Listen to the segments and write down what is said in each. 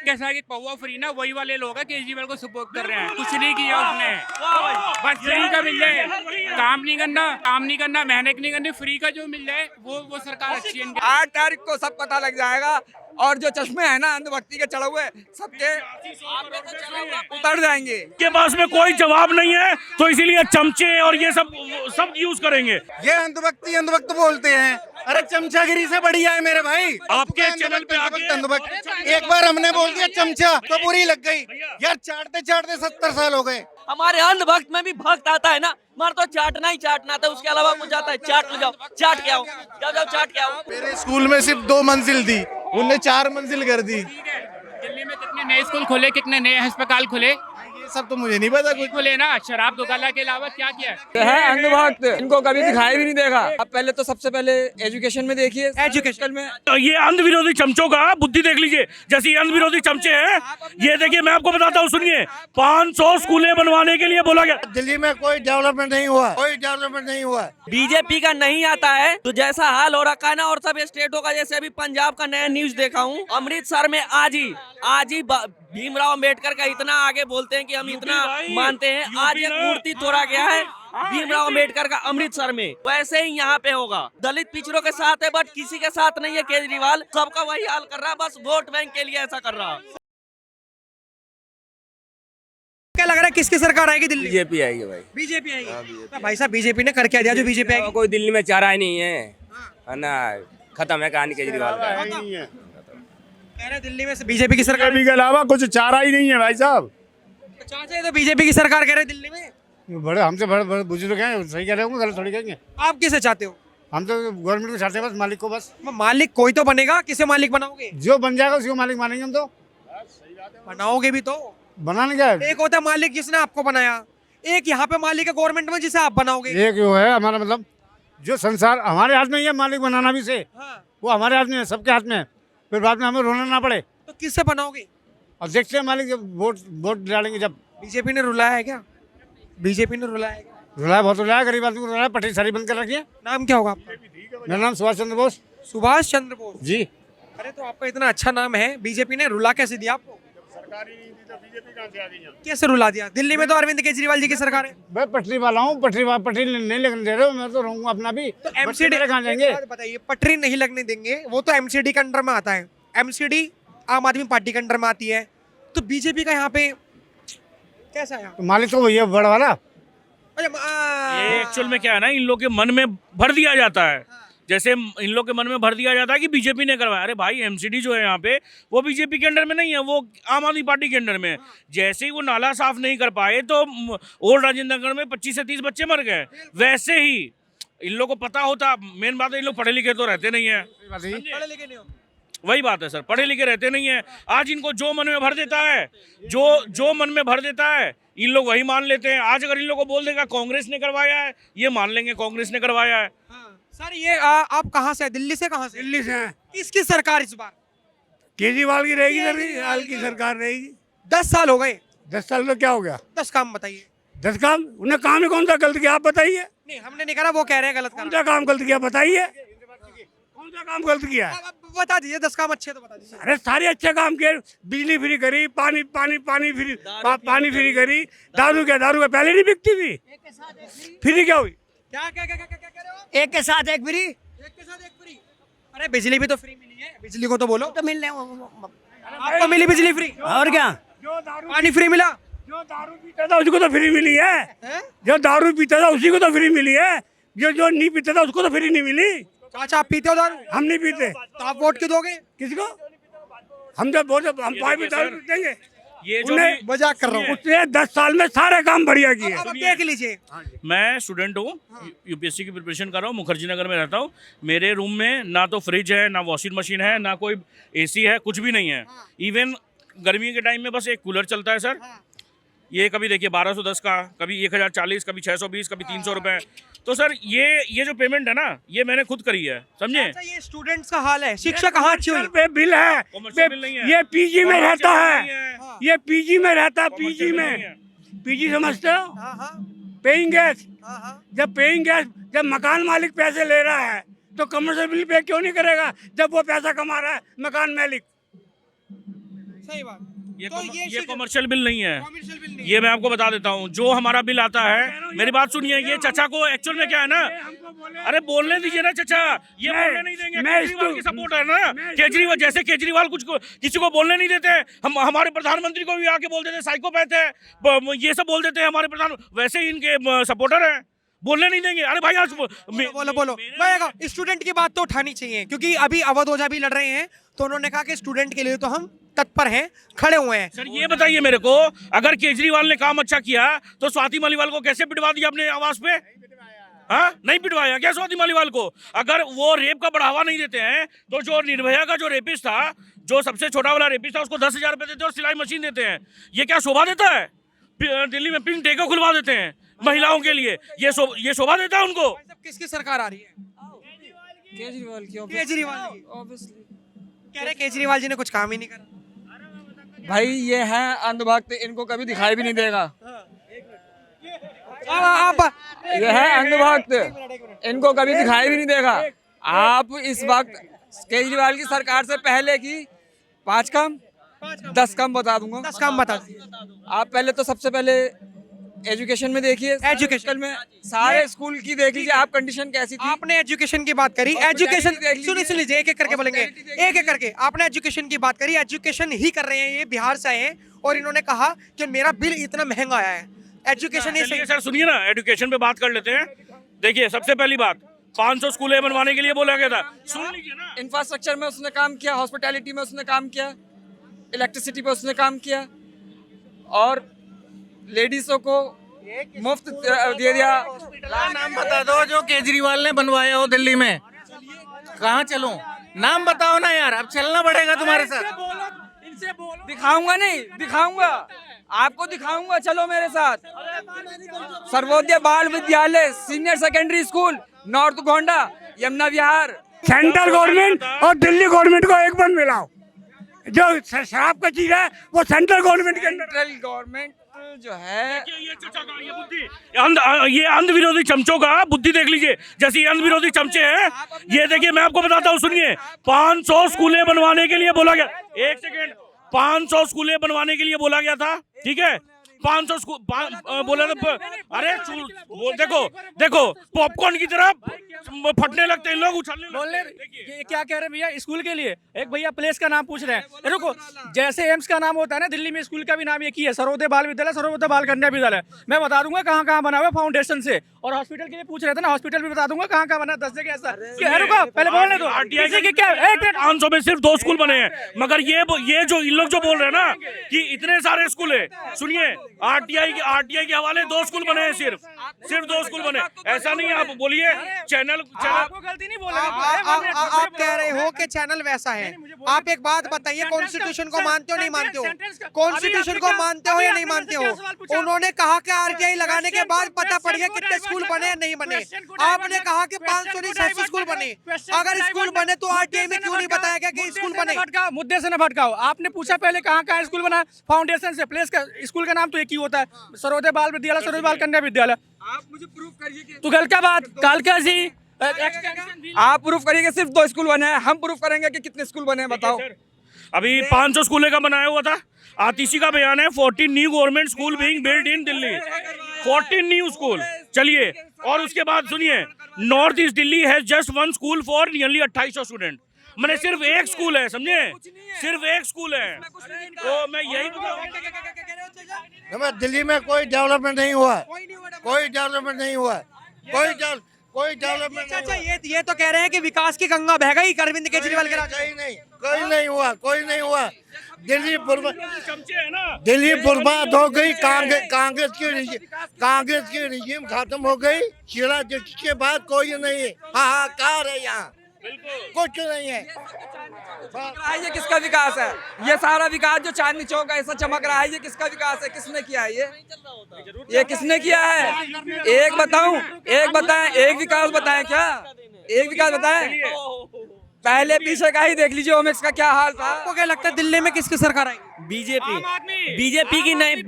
के साथ एक पौवा फ्री ना वही वाले लोग हैं केजरीवाल को सपोर्ट कर रहे हैं। कुछ नहीं किया उसने, बस फ्री का मिल जाए, काम नहीं करना, मेहनत नहीं करनी, फ्री का जो मिल जाए वो सरकार अच्छी है। 8 तारीख को सब पता लग जाएगा और जो चश्मे हैं ना अंधभक्ति के चढ़े हुए सबके उतर जाएंगे। के पास में कोई जवाब नहीं है तो इसीलिए चमचे और ये सब यूज करेंगे। ये अंधभक्त बोलते हैं। अरे चमचागिरी से बढ़िया है मेरे भाई। आपके चैनल पे आके अंधभक्त एक बार हमने बोल दिया चमचा तो बुरी लग गई यार। चाटते चाटते 70 साल हो गए। हमारे अंधभक्त में भी भक्त आता है ना, मार तो चाटना ही चाटना था, उसके अलावा कुछ आता है? चाट लो, जाओ चाट के आओ, जाओ चाट के आओ। मेरे स्कूल में सिर्फ 2 मंजिल थी, उनने 4 मंजिल कर दी। दिल्ली में कितने नए स्कूल खुले, कितने नए अस्पताल खुले, ये सब तो मुझे नहीं पता कुछ। खुले ना। शराब दुकान के अलावा क्या किया है अंधभक्त, इनको कभी दिखाई भी नहीं देगा। अब पहले तो सबसे पहले एजुकेशन में देखिए, एजुकेशन में तो ये अंध विरोधी चमचों का बुद्धि देख लीजिए। जैसे अंध विरोधी चमचे हैं, ये देखिए मैं आपको बताता हूँ, सुनिए। 500 स्कूलें बनवाने के लिए बोला गया। दिल्ली में कोई डेवलपमेंट नहीं हुआ, कोई डेवलपमेंट नहीं हुआ। बीजेपी का नहीं आता है तो जैसा हाल हो रखा है ना, और सब स्टेटों का, जैसे अभी पंजाब का नया न्यूज देखा हूँ, अमृतसर में आज ही भीमराव अम्बेडकर का इतना आगे बोलते हैं कि हम इतना मानते हैं। आज एक मूर्ति तोड़ा गया है भीमराव अम्बेडकर का अमृतसर में। वैसे ही यहाँ पे होगा, दलित पिछड़ों के साथ है बट किसी के साथ नहीं है केजरीवाल। सबका वही हाल कर रहा है, बस वोट बैंक के लिए ऐसा कर रहा है। क्या लग रहा है किसकी सरकार आएगी दिल्ली? बीजेपी आएगी भाई। बीजेपी आएगी। तो भाई साहब बीजेपी ने कर क्या दिया जो बीजेपी आएगी? कोई दिल्ली में चारा ही नहीं है ना, खत्म है कहानी केजरीवाल का। कह रहे दिल्ली में से बीजेपी की सरकार के अलावा कुछ चारा ही नहीं है भाई साहब। चाचा तो बीजेपी की सरकार कह रहे दिल्ली में। बड़े हमसे बड़े बुजुर्ग हैं, सही कह रहे होंगे, गलत थोड़ी कहेंगे। आप किसे चाहते हो? हम तो गवर्नमेंट को चाहते हैं, बस मालिक को। बस मालिक कोई तो बनेगा, किसे मालिक बनाओगे? जो बन जाएगा उसको मालिक मानेंगे हम तो। बनाओगे भी तो। बनाने क्या है? एक होता है मालिक जिसने आपको बनाया, एक यहाँ पे मालिक है गवर्नमेंट में जिसे आप बनाओगे। एक जो है हमारा मतलब जो संसार हमारे हाथ में ही है, मालिक बनाना भी से वो हमारे हाथ में है, सबके हाथ में है। फिर बाद में हमें रोना ना पड़े तो किससे बनाओगे? और देखते हैं मालिक जब वोट डालेंगे। जब बीजेपी ने रुलाया है क्या? बीजेपी ने रुलाया है क्या? रुलाया, बहुत रुलाया, गरीब आदमी को रुलाया। पटरी सारी बंद कर रखी है। नाम क्या होगा आपका? मेरा नाम सुभाष चंद्र बोस। सुभाष चंद्र बोस जी। अरे तो आपका इतना अच्छा नाम है, बीजेपी ने रुला कैसे दिया आपको? सरकारी नहीं थी तो बीजेपी कहां से आ गई? कैसे रुला दिया? दिल्ली में तो अरविंद केजरीवाल जी की सरकार है। मैं पटरी वाला हूँ, पटरी नहीं लगने दे रहे हो। मैं तो रहूंगा अपना भी। तो एमसीडी कहाँ जाएंगे? बताइए, पटरी नहीं लगने देंगे, वो तो एमसीडी के अंडर में आता है। एमसीडी आम आदमी पार्टी के अंडर में आती है, तो बीजेपी का यहाँ पे कैसा है? तो मालिक तो वही है, बड़ा वाला। ये एक्चुअल में क्या है ना, इन लोग के मन में भर दिया जाता है। जैसे इन लोग के मन में भर दिया जाता है कि बीजेपी ने करवाया। अरे भाई एमसीडी जो है यहाँ पे वो बीजेपी के अंडर में नहीं है, वो आम आदमी पार्टी के अंडर में है। जैसे ही वो नाला साफ नहीं कर पाए तो ओल्ड राजेंद्र नगर में 25 से 30 बच्चे मर गए। वैसे ही इन लोग को पता होता। मेन बात है इन लोग पढ़े लिखे तो रहते नहीं है। पढ़े लिखे नहीं हो। वही बात है सर, पढ़े लिखे रहते नहीं है। आज इनको जो मन में भर देता है, जो मन में भर देता है, इन लोग वही मान लेते हैं। आज अगर इन लोग को बोल देगा कांग्रेस ने करवाया है, ये मान लेंगे कांग्रेस ने करवाया है। सर ये आप कहाँ से? दिल्ली से? कहाँ से? दिल्ली से हैं। किसकी सरकार इस बार? केजरीवाल की रहेगी, केजरीवाल की सरकार रहेगी। 10 साल हो गए। 10 साल में क्या हो गया? 10 काम बताइए। 10 काम? उन्हें काम ही कौन सा गलत किया आप बताइए। नहीं हमने नहीं करा, वो कह रहे हैं गलत कौन काम। सा काम गलत किया बताइए। कौन सा काम गलत किया? बता दीजिए, 10 काम अच्छे तो बता दीजिए। अरे सारे अच्छे काम किए। बिजली फ्री करी, पानी फ्री करी। दारू का पहले नहीं बिकती थी, फ्री क्या हुई? क्या क्या क्या क्या क्या कह रहे हो? एक के साथ एक फ्री। एक के साथ एक फ्री। अरे बिजली भी तो फ्री मिली है, बिजली को तो बोलो। तो मिल रहे आपको मिली बिजली फ्री? और क्या? पानी फ्री मिला? जो दारू पीता था उसको तो फ्री मिली है। जो दारू पीता था उसी को तो फ्री मिली है। जो नहीं पीता था उसको तो फ्री नहीं मिली। चाचा आप पीते हो दारू? हम नहीं पीते। तो आप वोट क्यों दोगे? किसको? हम जब वोट हम पाए भी दारू देंगे। ये जो उन्हें मजाक कर रहा हूँ। उसने 10 साल में सारे काम बढ़िया किए। अब देख लीजिए। मैं स्टूडेंट हूँ, यूपीएससी की प्रिपरेशन कर रहा हूँ, मुखर्जी नगर में रहता हूँ। मेरे रूम में ना तो फ्रिज है, ना वॉशिंग मशीन है, ना कोई एसी है, कुछ भी नहीं है। इवन गर्मी के टाइम में बस एक कूलर चलता है सर। ये कभी देखिए 1210 का, कभी 1040, कभी 620, कभी 300 रुपये। तो सर ये जो पेमेंट है ना, ये मैंने खुद करी है, समझे। अच्छा ये स्टूडेंट्स का हाल है, शिक्षा कहाँ अच्छी हुई? पे बिल है, कॉमर्शियल बिल नहीं है। ये पीजी में रहता है, है। ये पीजी में रहता है। कॉमर्शियल पीजी बिल में नहीं है। पीजी समझते हो? हाँ हाँ पेइंग गैस। हाँ हाँ। जब पेइंग गैस, जब मकान मालिक पैसे ले रहा है तो कमर्शियल बिल पे क्यों नहीं करेगा जब वो पैसा कमा रहा है मकान मालिक? सही बात। ये तो ये कमर्शियल बिल नहीं है, कमर्शियल बिल नहीं ये मैं आपको बता देता हूँ। जो हमारा बिल आता है, मेरी बात सुनिए, ये चचा को एक्चुअल में क्या है ना, अरे बोलने दीजिए ना चचा, ये बोलने नहीं देंगे। केजरीवाल की सपोर्ट है ना, केजरीवाल जैसे केजरीवाल किसी को बोलने नहीं देते, हम हमारे प्रधानमंत्री को भी आके बोल देते साइकोपैथ है, ये सब बोल देते हैं हमारे प्रधान, वैसे ही इनके सपोर्टर हैं, बोलने नहीं देंगे। अरे भाई आज बोलो भाई, स्टूडेंट की बात तो उठानी चाहिए, क्योंकि अभी अवध ओझा भी लड़ रहे हैं, तो उन्होंने कहा कि स्टूडेंट के लिए तो हम तत्पर हैं, खड़े हुए हैं। सर ये बताइए मेरे को, अगर केजरीवाल ने काम अच्छा किया तो स्वाति मालीवाल को कैसे पिटवा दिया अपने आवास पे? हाँ, नहीं पिटवाया क्या स्वाति मालीवाल को? अगर वो रेप का बढ़ावा नहीं देते हैं तो जो निर्भया का जो रेपिस्ट था, जो सबसे छोटा वाला रेपिस्ट था, उसको 10,000 रुपए देते हैं और सिलाई मशीन देते हैं। ये क्या शोभा देता है? दिल्ली में पिंक टेको खुलवा देते हैं महिलाओं के लिए, ये शोभा देता है उनको? किसकी सरकार आ रही है? केजरीवाल की केजरीवाल की। ऑब्वियसली। कह रहे केजरीवाल जी ने कुछ काम ही नहीं करा। भाई ये है अंधभक्त, इनको कभी दिखाई भी नहीं देगा। ये है अंधभक्त, इनको कभी दिखाई भी नहीं देगा। आप इस वक्त केजरीवाल की सरकार से पहले की 5 काम 10 काम बता दूंगा। 10 काम बता दीजिए। आप पहले तो सबसे पहले एजुकेशन में देखिए, एजुकेशन में सारे स्कूल की देख लीजिए आप, कंडीशन कैसी थी। आपने एजुकेशन की बात करी, एजुकेशन सुन लीजिए, एक एक करके बोलेंगे, एक एक करके। आपने एजुकेशन की बात करी, एजुकेशन ही कर रहे हैं, ये बिहार से आए हैं और इन्होंने कहा कि मेरा बिल इतना महंगा आया है, एजुकेशन ही सही। सर सुनिए ना, एजुकेशन पे बात कर लेते हैं। देखिए सबसे पहली बात, 500 स्कूलें बनवाने के लिए बोला गया था, सुन लीजिए ना। इंफ्रास्ट्रक्चर में उसने काम किया, हॉस्पिटैलिटी में उसने काम किया, इलेक्ट्रिसिटी पे उसने काम किया, और लेडीजों को मुफ्त दे दिया। नाम बता दो जो केजरीवाल ने बनवाया हो दिल्ली में, कहाँ चलूं? नाम बताओ ना यार, अब चलना पड़ेगा तुम्हारे साथ। दिखाऊंगा नहीं, दिखाऊंगा आपको, दिखाऊंगा, चलो मेरे साथ। Sarvodaya Bal Vidyalaya senior secondary school north Ghonda Yamuna Vihar. Central government और दिल्ली गवर्नमेंट को एक बन मिलाओ, जो शराब का चीज है वो सेंट्रल गवर्नमेंट के अंदर। सेंट्रल गवर्नमेंट जो है, ये चचा का ये बुद्धि, ये अंध विरोधी चमचों का बुद्धि देख लीजिए, जैसे ये अंध विरोधी चमचे हैं। ये देखिए मैं आपको बताता हूँ, सुनिए, 500 स्कूलें बनवाने के लिए बोला गया, एक सेकेंड, 500 स्कूलें बनवाने के लिए बोला गया था, ठीक है? 500 स्कूल बोला था। अरे देखो पॉपकॉर्न की तरह फटने लगते हैं लोग, उछलने बोलने लगते हैं। ये क्या कह रहे हैं भैया, स्कूल के लिए एक भैया प्लेस का नाम पूछ रहे हैं। रुको, जैसे एम्स का नाम होता है ना, दिल्ली में स्कूल का भी नाम एक ही है, सर्वोदय बाल विद्यालय, सर्वोदय बाल कन्या विद्यालय। मैं बता दूंगा कहाँ कहाँ बना हुआ है फाउंडेशन से। और हॉस्पिटल के लिए पूछ रहे थे ना, हॉस्पिटल भी बता दूंगा कहाँ कहाँ बना, 10 जगह ऐसा। रुको पहले बोलने दो, क्या 500 में सिर्फ 2 स्कूल बने हैं, मगर ये जो इन लोग जो बोल रहे हैं ना कि इतने सारे स्कूल है, सुनिए, आरटीआई के हवाले 2 स्कूल बने हैं, सिर्फ 2 स्कूल बने। ऐसा नहीं है, आप बोलिए चैनल आपको गलती नहीं बोला। आप कह रहे हो कि चैनल वैसा है। आप एक बात बताइए, कॉन्स्टिट्यूशन को मानते हो नहीं मानते हो? कॉन्स्टिट्यूशन को मानते हो या नहीं मानते हो? उन्होंने कहा कि आरटीआई लगाने के बाद पता पड़ गया कितने स्कूल बने या नहीं बने। आपने कहा कि 500 नहीं 600 स्कूल बने। अगर स्कूल बने तो आरटीआई में क्यों नहीं बताया गया कि स्कूल बने? मुद्दे से न भटकाओ। आपने पूछा पहले कहाँ कहाँ स्कूल बना, फाउंडेशन से प्लेस का स्कूल का नाम तो एक ही होता है, सर्वोदय बाल विद्यालय, सर्वोदय बाल कन्या विद्यालय। आप मुझे प्रूफ करिए तो गल क्या बात कालका जी, आप प्रूफ करिए कि सिर्फ 2 स्कूल बने हैं, हम प्रूफ करेंगे कि कितने स्कूल बने हैं, बताओ। अभी 500 स्कूलों का बनाया हुआ था, आतिशी का बयान है 14 new government school being build in Delhi, 14 new school. चलिए, और उसके बाद सुनिए, north east Delhi has just 1 school for nearly 2800 student. मैंने सिर्फ 1 स्कूल है, समझे, सिर्फ 1 स्कूल है। तो मैं यही दिल्ली में कोई डेवलपमेंट नहीं हुआ, कोई डेवलपमेंट नहीं हुआ, कोई डेवलपमेंट चाचा ये तो कह रहे हैं कि विकास की गंगा बह गई अरविंद केजरीवाल के राज। कोई नहीं हुआ। दिल्ली चमचे है ना, दिल्ली बर्बाद हो गई, कांग्रेस की रिजीम खत्म हो गई, शीला दीक्षित के बाद कोई नहीं है, हाहाकार है यहाँ, कुछ नहीं है। ये किसका विकास है? ये सारा विकास जो चांदनी चौक ऐसा चमक रहा है, ये किसका विकास है? किसने किया है ये किसने किया है? एक बताएं, एक विकास बताएं, क्या एक विकास बताएं? पहले पीछे का ही देख लीजिए, ओमेक्स का क्या हाल था। आपको क्या लगता है दिल्ली में किसकी सरकार आएगी? बीजेपी की नहीं,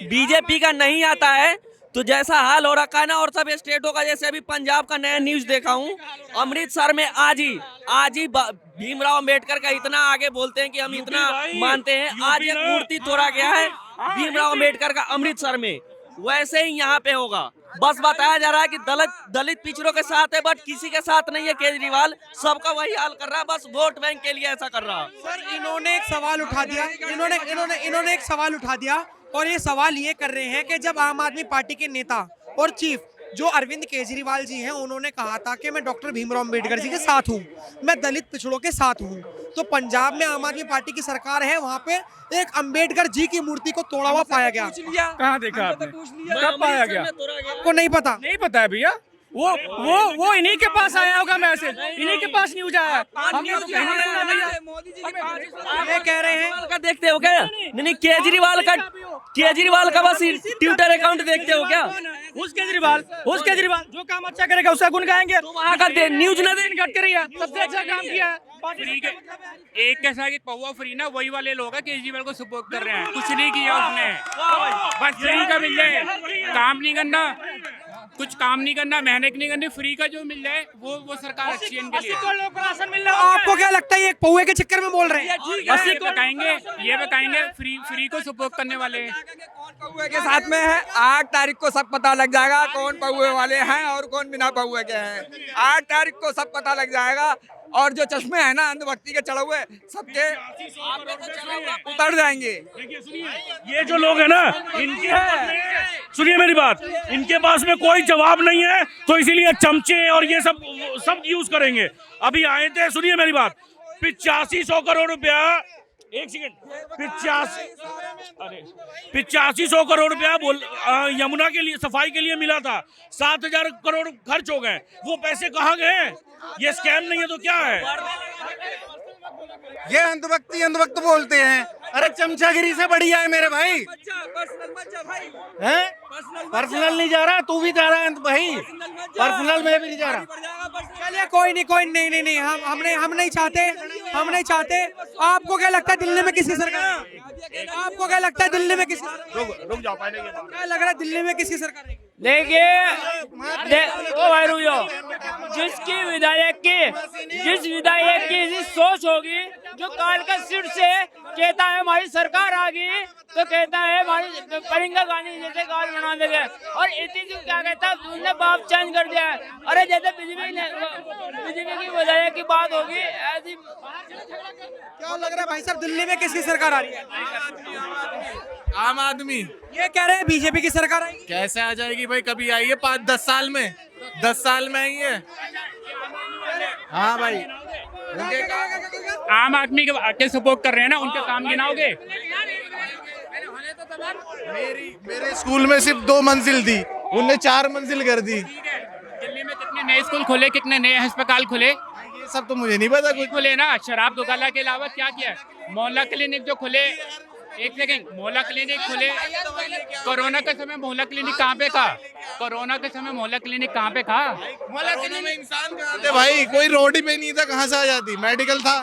बीजेपी का नहीं आता है तो जैसा हाल हो रखा है ना और सब स्टेटों का, जैसे अभी पंजाब का नया न्यूज देखा हूँ, अमृतसर में आज ही भीमराव अम्बेडकर का इतना आगे बोलते हैं कि हम इतना मानते हैं। आज एक मूर्ति तोड़ा गया है भीमराव अम्बेडकर का अमृतसर में, वैसे ही यहाँ पे होगा। बस बताया जा रहा है कि दलित पिछड़ों के साथ है, बट किसी के साथ नहीं है केजरीवाल, सबका वही हाल कर रहा है, बस वोट बैंक के लिए ऐसा कर रहा है। सर इन्होंने एक सवाल उठा दिया, इन्होंने एक सवाल उठा दिया और ये सवाल ये कर रहे हैं कि जब आम आदमी पार्टी के नेता और चीफ जो अरविंद केजरीवाल जी हैं, उन्होंने कहा था कि मैं डॉक्टर भीमराव अम्बेडकर जी के साथ हूं, मैं दलित पिछड़ों के साथ हूं, तो पंजाब में आम आदमी पार्टी की सरकार है, वहां पे एक अम्बेडकर जी की मूर्ति को तोड़ा हुआ पाया गया। कहाँ देखा आपने, कब पाया गया? आपको नहीं पता? नहीं पता है भैया, वो इन्हीं के पास आया होगा मैसेज, इन्हीं के पास न्यूज आया। हमने तो कहीं नहीं सुना भैया। ये कह रहे हैं का देखते हो क्या? नहीं, केजरीवाल का बस ट्विटर अकाउंट देखते हो क्या? उस केजरीवाल जो काम अच्छा करेगा उसका गुण गाएंगे। वहाँ का न्यूज न दे, गडकरी है, सबसे अच्छा काम किया है। फ्री के एक के साथ एक पौवा फ्री ना, वही वाले लोग हैं केजरीवाल को सपोर्ट कर रहे हैं। कुछ नहीं किया उसने, बस फ्री का मिल जाए, काम नहीं करना, कुछ काम नहीं करना, मेहनत नहीं करनी, फ्री का जो मिल जाए वो सरकार अच्छी है इनके लिए। राशन मिल रहा है। आपको क्या लगता है ये एक पौवे के चक्कर में बोल रहे हैं? ये बताएंगे फ्री को सपोर्ट करने वाले हैं। कौन पौवे के साथ में है, 8 तारीख को सब पता लग जाएगा कौन पौवे वाले हैं और कौन बिना पौवे के हैं। 8 तारीख को सब पता लग जाएगा और जो चश्मे हैं ना अंधभक्ति के चढ़े हुए, सबके उतर जाएंगे। ये जो लोग हैं ना, इनके सुनिए मेरी बात, इनके पास में कोई जवाब नहीं है, तो इसीलिए चमचे और ये सब यूज करेंगे। अभी आए थे, सुनिए मेरी बात, 8500 करोड़ रुपया, एक सेकंड, 8500 करोड़ रुपया यमुना के लिए सफाई के लिए मिला था, 7000 करोड़ खर्च हो गए, वो पैसे कहाँ गए? ये स्कैम नहीं है तो क्या है? ये अंधभक्त बोलते हैं। अरे चमचागिरी से बढ़िया है मेरे भाई, हैं? पर्सनल नहीं जा रहा, तू भी जा रहा है भाई, पर्सनल में भी नहीं जा रहा। चलिए कोई नहीं, हम नहीं चाहते। आपको क्या लगता है दिल्ली में किसकी सरकार? आपको क्या लगता है दिल्ली में किसकी? रुक जाओ, पहले क्या लग रहा है दिल्ली में किसकी सरकार है? देखिए ओ भाई रुक जाओ, जिस विधायक की सोच होगी, जो काल का सिर से कहता है हमारी सरकार आ गई, तो कहता है हमारी प्रियंका गांधी जैसे कार्ड बना देंगे, और इतनी क्या कहता है उन्होंने बाप चेंज कर दिया है। अरे जैसे बीजेपी की विधायक की बात होगी ऐसी। क्या लग रहा है भाई साहब दिल्ली में किसकी सरकार आ रही है? आम आदमी। ये कह रहे हैं बीजेपी की सरकार आएगी। कैसे आ जाएगी भाई, कभी आई है 5-10 साल में, 10 साल में आई है। हाँ भाई, आम आदमी के सपोर्ट कर रहे हैं ना, उनके काम गिनाओगे? मेरे स्कूल में सिर्फ 2 मंजिल थी, उनने 4 मंजिल कर दी। दिल्ली में कितने नए स्कूल खुले, कितने नए अस्पताल खुले? ये सब तो मुझे नहीं पता कुछ। खुले ना, शराब दुकान के अलावा क्या किया? मोहल्ला क्लिनिक जो खुले, एक सेकंड, मोहल्ला क्लिनिक खुले। कोरोना के समय मोहल्ला क्लिनिक कहाँ पे था? कोरोना के समय मोहल्ला क्लिनिक कहाँ पे था? मोहल्ला क्लिनिक में इंसान कहाँ थे भाई? कोई रोड ही पे नहीं था, कहाँ से आ जाती? मेडिकल था,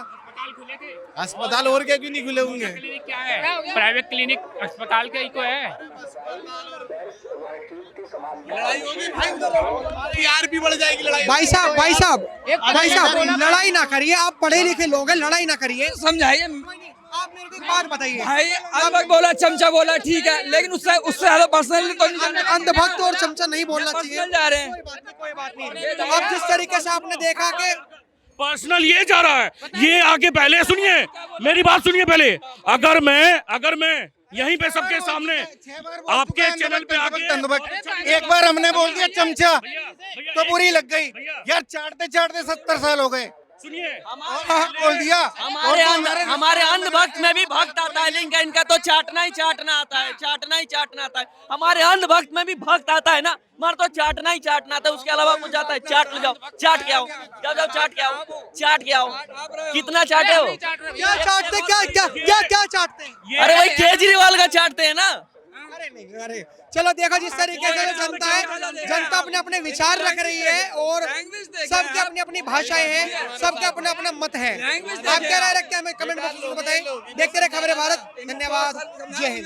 अस्पताल और क्या क्यों नहीं खुले होंगे? क्लिनिक क्या है? प्राइवेट क्लिनिक अस्पताल का ही तो है। टीआरपी बढ़ जाएगी लड़ाई। भाई साहब लड़ाई ना करिए, आप पढ़े लिखे लोग हैं, लड़ाई ना करिए। समझाइए, आप मेरे को एक बात बताइए भाई अब बोला चमचा बोला ठीक है, लेकिन उससे ज्यादा पर्सनली तो अंधभक्त और चमचा नहीं बोलना चाहिए। जा रहे हैं। कोई बात नहीं। अब जिस तरीके से आपने देखा कि पर्सनल ये जा रहा है, ये आके पहले सुनिए मेरी बात, सुनिए पहले। अगर मैं यहीं पे सबके सामने आपके चैनल पे आके एक बार हमने बोल दिया चमचा तो बुरी लग गई यार, चाटते 70 साल हो गए। सुनिए, बोल दिया। हमारे अंधभक्त में भी भक्त आता है, लेकिन इनका तो चाटना ही चाटना आता है। हमारे अंधभक्त में भी भक्त आता है ना, मार तो चाटना ही चाटना आता है, उसके अलावा कुछ आता है? चाट ले जाओ, चाट के आओ, जाओ चाट के आओ। कितना चाटे हो? क्या चाटते, क्या चाटते हैं? अरे भाई केजरीवाल का चाटते हैं ना। अरे नहीं, अरे चलो देखो जिस तरीके से जनता अपने अपने विचार रख रही है और सबके अपनी अपनी भाषाएं हैं, सबके अपना अपना मत है। आप क्या राय रखते हैं हमें कमेंट बॉक्स में बताएं। देखते रहे खबरें भारत। धन्यवाद, जय हिंद।